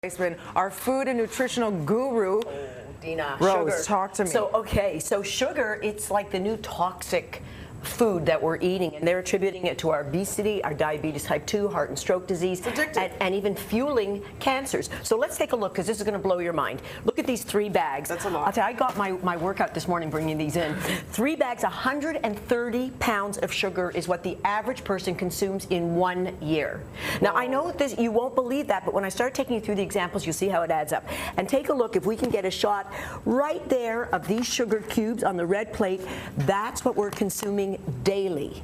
Reisman, our food and nutritional guru. Dina, Rose, sugar. talk to me. So sugar, it's like the new toxic food that we're eating, and they're attributing it to our obesity, our diabetes type 2, heart and stroke disease, and even fueling cancers. So let's take a look, because this is going to blow your mind. Look at these 3 bags. That's a lot. I'll tell you, I got my workout this morning bringing these in. 3 bags, 130 pounds of sugar is what the average person consumes in 1 year. Now, I know this, you won't believe that, but when I start taking you through the examples, you'll see how it adds up. And take a look, if we can get a shot right there of these sugar cubes on the red plate, that's what we're consuming daily.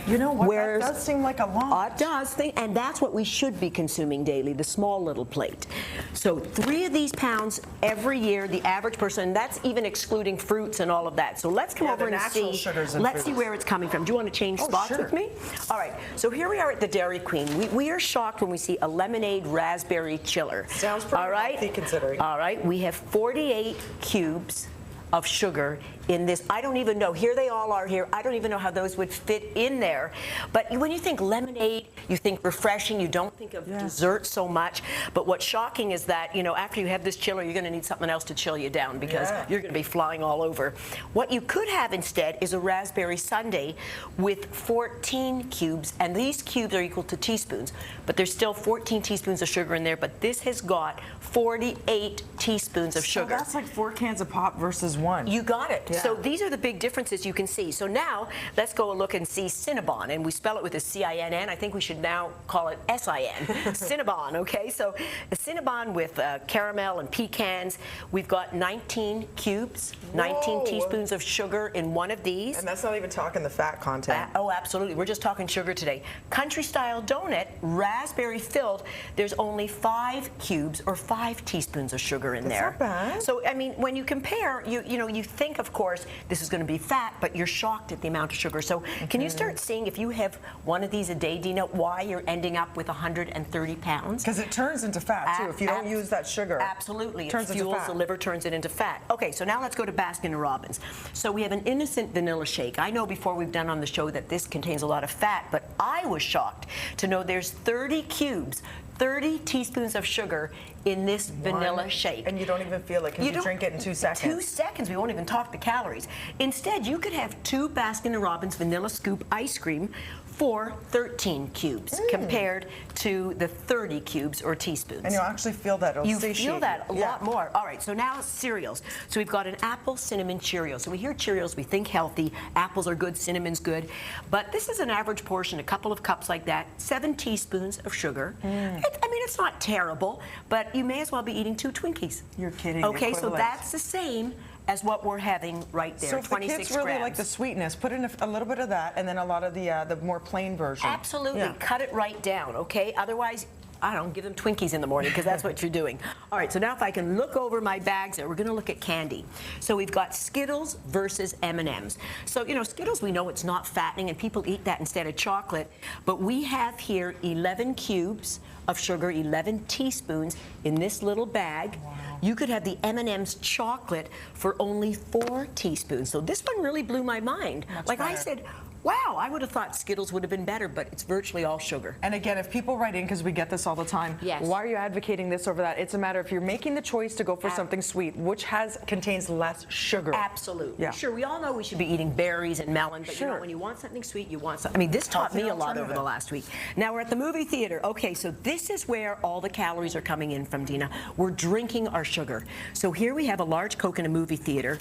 You know what, Whereas, that does seem like a lot. It does, and that's what we should be consuming daily, the small little plate. So 3 of these pounds every year, the average person, that's even excluding fruits and all of that. So let's come over and see, let's see where it's coming from. Do you want to change spots with me? All right, so here we are at the Dairy Queen. We are shocked when we see a lemonade raspberry chiller. Sounds pretty healthy considering. All right, we have 48 cubes of sugar in this. I don't even know. Here they all are here. I don't even know how those would fit in there. But when you think lemonade, you think refreshing. You don't think of dessert so much. But what's shocking is that, you know, after you have this chiller, you're going to need something else to chill you down, because you're going to be flying all over. What you could have instead is a raspberry sundae with 14 cubes, and these cubes are equal to teaspoons. But there's still 14 teaspoons of sugar in there, but this has got 48 teaspoons of sugar. So that's like 4 cans of pop versus 1. You got it. So these are the big differences you can see. So now let's go look and see Cinnabon, and we spell it with a C-I-N-N. I think we should now call it S-I-N. Cinnabon, okay? So a Cinnabon with caramel and pecans. We've got 19 cubes, 19 teaspoons of sugar in one of these. And that's not even talking the fat content. Oh, absolutely. We're just talking sugar today. Country style donut, raspberry filled. There's only 5 cubes or 5 teaspoons of sugar in there. That's not bad. So I mean, when you compare, you know, you think, of course, this is going to be fat, but you're shocked at the amount of sugar. So can you start seeing, if you have one of these a day, Dina, why you're ending up with 130 pounds? Because it turns into fat too. If you don't use that sugar, absolutely, it turns into fuels fat. the liver, turns it into fat. Okay, so now let's go to Baskin-Robbins. So we have an innocent vanilla shake. I know before we've done on the show that this contains a lot of fat, but I was shocked to know there's 30 cubes, 30 teaspoons of sugar in this vanilla shake. And you don't even feel it, because you drink it in 2 seconds. 2 seconds, we won't even talk the calories. Instead, you could have 2 Baskin-Robbins vanilla scoop ice cream for 13 cubes compared to the 30 cubes or teaspoons. And you'll actually feel that. It'll feel that a lot more. All right, so now cereals. So we've got an apple cinnamon Cheerio. So we hear Cheerios, we think healthy. Apples are good, cinnamon's good. But this is an average portion, a couple of cups like that, 7 teaspoons of sugar. I mean, it's not terrible, but you may as well be eating 2 Twinkies. You're kidding. Okay, so that's the same as what we're having right there. So if 26 the kids really grams. like the sweetness, put in a little bit of that, and then a lot of the more plain version. Absolutely. Cut it right down, okay? Otherwise, I don't give them Twinkies in the morning, because that's what you're doing. All right, so now if I can look over my bags there, we're going to look at candy. So we've got Skittles versus M&Ms. So, you know, Skittles, we know it's not fattening, and people eat that instead of chocolate. But we have here 11 cubes of sugar, 11 teaspoons in this little bag. Wow. You could have the M&M's chocolate for only 4 teaspoons. So this one really blew my mind. I said, wow, I would have thought Skittles would have been better, but it's virtually all sugar. And again, if people write in, because we get this all the time, why are you advocating this over that? It's a matter, if you're making the choice to go for something sweet, which contains less sugar. Absolutely. Yeah. Sure, we all know we should be eating berries and melon, but you know, when you want something sweet, you want something. I mean, this taught me a lot over the last week. Now we're at the movie theater. Okay, so this is where all the calories are coming in from, Dina. We're drinking our sugar. So here we have a large Coke in a movie theater.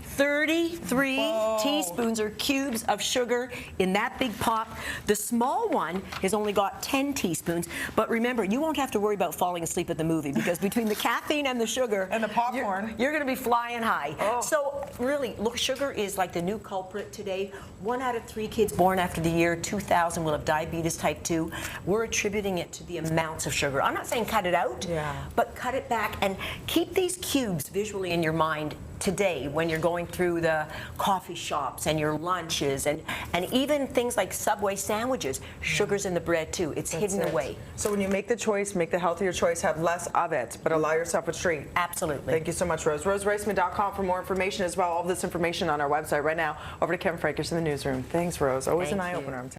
33 teaspoons or cubes of sugar in that big pop. The small one has only got 10 teaspoons. But remember, you won't have to worry about falling asleep at the movie, because between the caffeine and the sugar and the popcorn, you're going to be flying high. So really, look, sugar is like the new culprit today. 1 out of 3 kids born after the year 2000 will have diabetes type 2. We're attributing it to the amounts of sugar. I'm not saying cut it out, but cut it back, and keep these cubes visually in your mind today when you're going through the coffee shops and your lunches, and even things like Subway sandwiches. Sugar's in the bread too. It's hidden away. So when you make the choice, make the healthier choice, have less of it, but allow yourself a treat. Absolutely. Thank you so much, Rose. RoseReisman.com for more information as well. All of this information on our website right now. Over to Kevin Frankers in the newsroom. Thanks, Rose. Always an eye-opener.